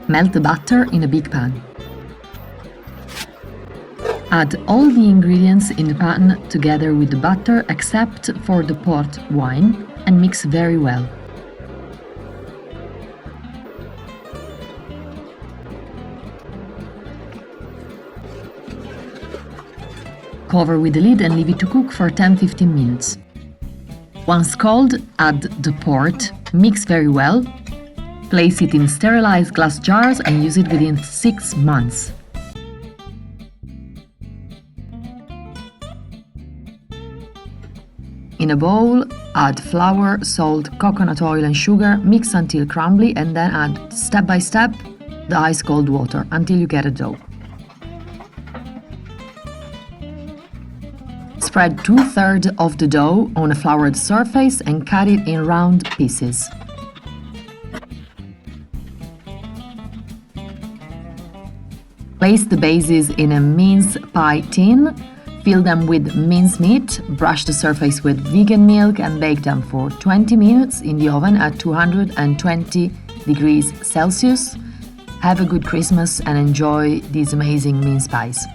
Melt the butter in a big pan. Add all the ingredients in the pan together with the butter except for the port wine and mix very well. Cover with the lid and leave it to cook for 10-15 minutes. Once cold, add the port, mix very well, place it in sterilized glass jars and use it within 6 months. In a bowl, add flour, salt, coconut oil and sugar, mix until crumbly and then add step by step the ice cold water until you get a dough. Spread 2/3 of the dough on a floured surface and cut it in round pieces. Place the bases in a mince pie tin. Fill them with mincemeat, brush the surface with vegan milk and bake them for 20 minutes in the oven at 220 degrees Celsius. Have a good Christmas and enjoy these amazing mince pies.